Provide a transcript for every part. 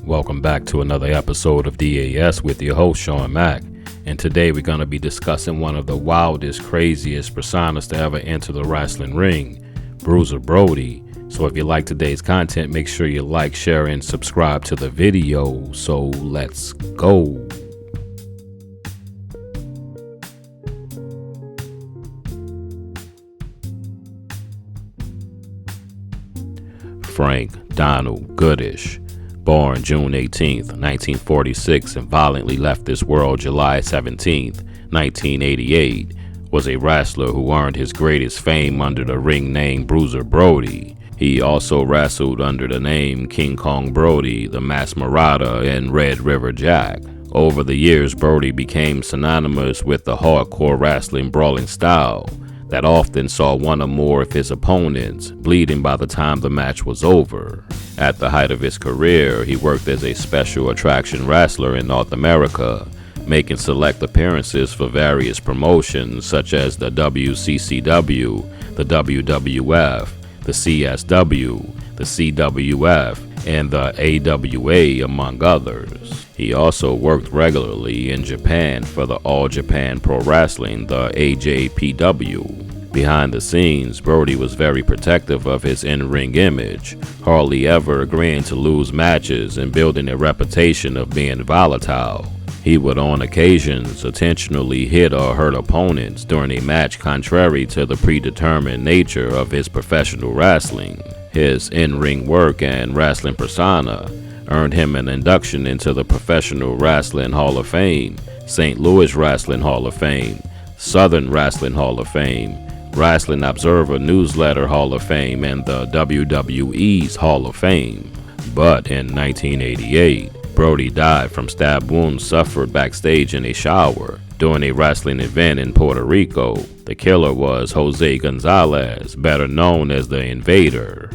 Welcome back to another episode of DAS with your host, Shawn Mac. And today we're going to be discussing one of the wildest, craziest personas to ever enter the wrestling ring, Bruiser Brody. So if you like today's content, make sure you like, share, and subscribe to the video. So let's go. Frank Donald Goodish, born June 18, 1946, and violently left this world July 17, 1988, was a wrestler who earned his greatest fame under the ring name Bruiser Brody. He also wrestled under the name King Kong Brody, the Masked Marauder, and Red River Jack. Over the years, Brody became synonymous with the hardcore wrestling brawling style that often saw one or more of his opponents bleeding by the time the match was over. At the height of his career, he worked as a special attraction wrestler in North America, making select appearances for various promotions such as the WCCW, the WWF, the CSW, the CWF, and the AWA, among others. He also worked regularly in Japan for the All Japan Pro Wrestling, the AJPW. Behind the scenes, Brody was very protective of his in-ring image, hardly ever agreeing to lose matches and building a reputation of being volatile. He would on occasions intentionally hit or hurt opponents during a match contrary to the predetermined nature of his professional wrestling. His in-ring work and wrestling persona earned him an induction into the Professional Wrestling Hall of Fame, St. Louis Wrestling Hall of Fame, Southern Wrestling Hall of Fame, Wrestling Observer Newsletter Hall of Fame, and the WWE's Hall of Fame. But in 1988, Brody died from stab wounds suffered backstage in a shower during a wrestling event in Puerto Rico. The killer was Jose Gonzalez, better known as the Invader.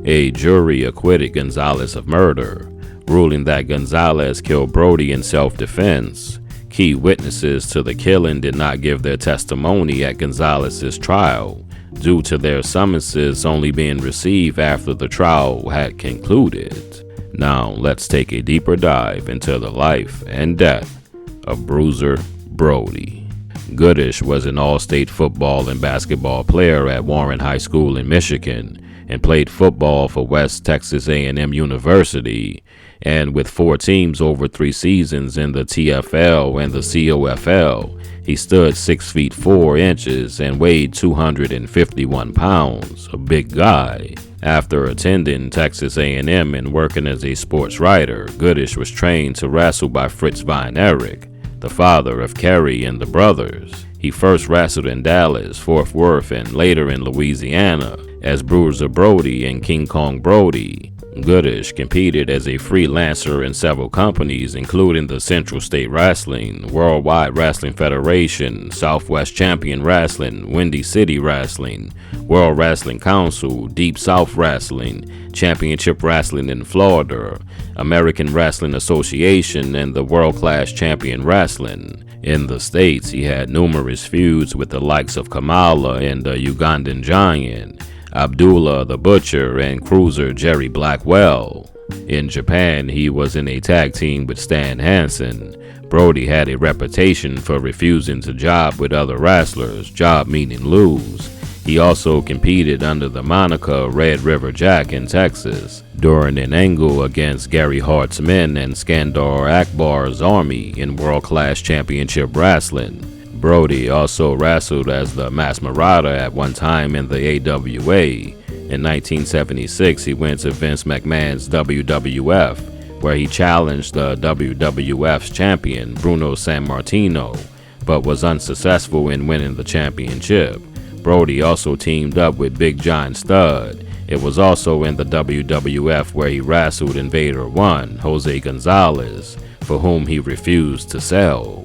A jury acquitted Gonzalez of murder, ruling that Gonzalez killed Brody in self-defense. Key witnesses to the killing did not give their testimony at Gonzalez's trial, due to their summonses only being received after the trial had concluded. Now, let's take a deeper dive into the life and death of Bruiser Brody. Goodish was an all-state football and basketball player at Warren High School in Michigan, and played football for West Texas A&M University, and with 4 teams over 3 seasons in the TFL and the COFL, he stood 6 feet 4 inches and weighed 251 pounds, a big guy. After attending Texas A&M and working as a sports writer, Goodish was trained to wrestle by Fritz Von Erich, the father of Kerry and the brothers. He first wrestled in Dallas, Fort Worth, and later in Louisiana as Bruiser Brody and King Kong Brody. Goodish competed as a freelancer in several companies, including the Central State Wrestling, Worldwide Wrestling Federation, Southwest Champion Wrestling, Windy City Wrestling, World Wrestling Council, Deep South Wrestling, Championship Wrestling in Florida, American Wrestling Association, and the World Class Champion Wrestling. In the States, he had numerous feuds with the likes of Kamala and the Ugandan Giant, Abdullah the Butcher, and cruiser Jerry Blackwell. In Japan, he was in a tag team with Stan Hansen. Brody had a reputation for refusing to job with other wrestlers, job meaning lose. He also competed under the moniker Red River Jack in Texas during an angle against Gary Hart's men and Skandar Akbar's army in World Class Championship Wrestling. Brody also wrestled as the Masked Marauder at one time in the AWA. In 1976, he went to Vince McMahon's WWF, where he challenged the WWF's champion, Bruno Sammartino, but was unsuccessful in winning the championship. Brody also teamed up with Big John Studd. It was also in the WWF where he wrestled Invader 1, Jose Gonzalez, for whom he refused to sell.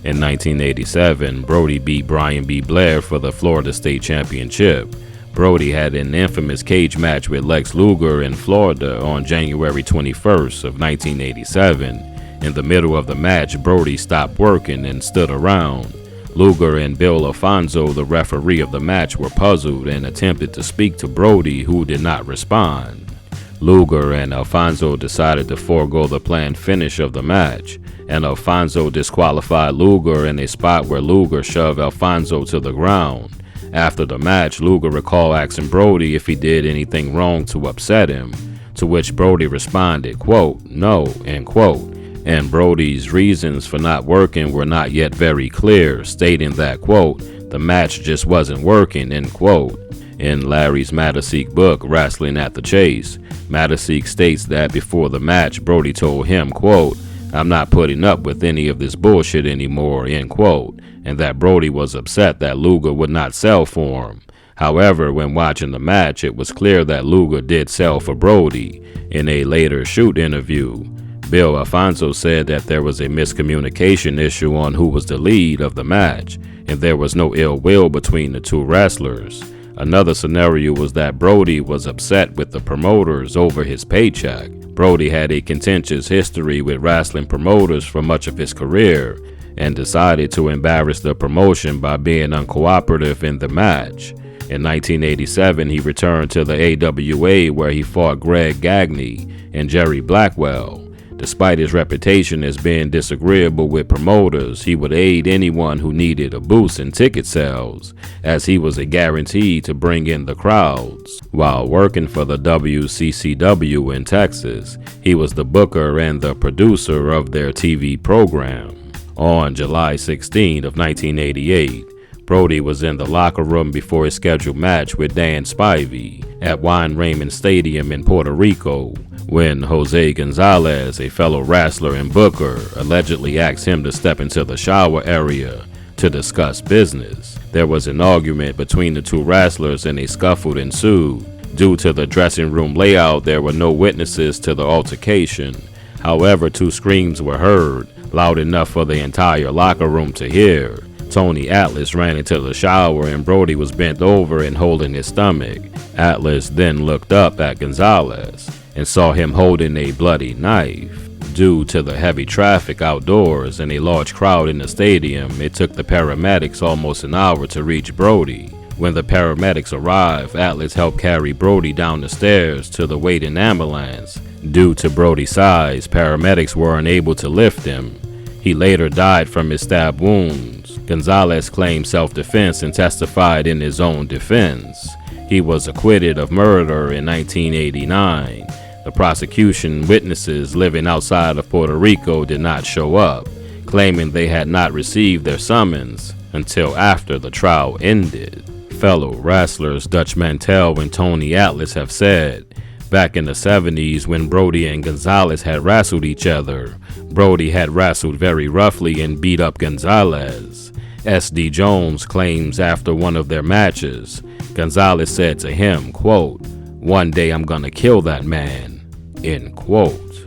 In 1987, Brody beat Brian B. Blair for the Florida State Championship. Brody had an infamous cage match with Lex Luger in Florida on January 21st of 1987. In the middle of the match, Brody stopped working and stood around. Luger and Bill Alfonso, the referee of the match, were puzzled and attempted to speak to Brody, who did not respond. Luger and Alfonso decided to forego the planned finish of the match, and Alfonso disqualified Luger in a spot where Luger shoved Alfonso to the ground. After the match, Luger recalled asking Brody if he did anything wrong to upset him, to which Brody responded, quote, "No," end quote, and Brody's reasons for not working were not yet very clear, stating that, quote, "The match just wasn't working," end quote. In Larry's Matisic book, Wrestling at the Chase, Matisic states that before the match, Brody told him, quote, "I'm not putting up with any of this bullshit anymore," end quote, and that Brody was upset that Luger would not sell for him. However, when watching the match, it was clear that Luger did sell for Brody. In a later shoot interview, Bill Alfonso said that there was a miscommunication issue on who was the lead of the match, and there was no ill will between the two wrestlers. Another scenario was that Brody was upset with the promoters over his paycheck. Brody had a contentious history with wrestling promoters for much of his career, and decided to embarrass the promotion by being uncooperative in the match. In 1987, he returned to the AWA where he fought Greg Gagne and Jerry Blackwell. Despite his reputation as being disagreeable with promoters, he would aid anyone who needed a boost in ticket sales, as he was a guarantee to bring in the crowds. While working for the WCCW in Texas, he was the booker and the producer of their TV program. On July 16 of 1988, Brody was in the locker room before his scheduled match with Dan Spivey at Juan Raymond Stadium in Puerto Rico, when Jose Gonzalez, a fellow wrestler and booker, allegedly asked him to step into the shower area to discuss business. There was an argument between the two wrestlers and a scuffle ensued. Due to the dressing room layout, there were no witnesses to the altercation. However, two screams were heard, loud enough for the entire locker room to hear. Tony Atlas ran into the shower and Brody was bent over and holding his stomach. Atlas then looked up at Gonzalez and saw him holding a bloody knife. Due to the heavy traffic outdoors and a large crowd in the stadium, it took the paramedics almost an hour to reach Brody. When the paramedics arrived, Atlas helped carry Brody down the stairs to the waiting ambulance. Due to Brody's size, paramedics were unable to lift him. He later died from his stab wounds. Gonzalez claimed self-defense and testified in his own defense. He was acquitted of murder in 1989. The prosecution witnesses living outside of Puerto Rico did not show up, claiming they had not received their summons until after the trial ended. Fellow wrestlers Dutch Mantell and Tony Atlas have said, back in the 70s when Brody and Gonzalez had wrestled each other, Brody had wrestled very roughly and beat up Gonzalez. S.D. Jones claims after one of their matches, Gonzalez said to him, quote, "One day I'm gonna kill that man," end quote.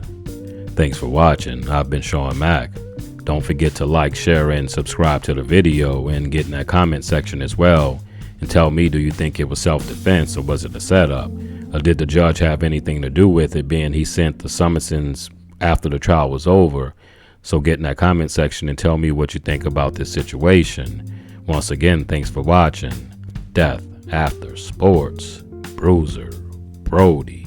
Thanks for watching. I've been Shawn Mac. Don't forget to like, share, and subscribe to the video and get in that comment section as well. And tell me, do you think it was self-defense or was it a setup? Or did the judge have anything to do with it, being he sent the summonses after the trial was over? So get in that comment section and tell me what you think about this situation. Once again, thanks for watching. Death After Sports, Bruiser Brody.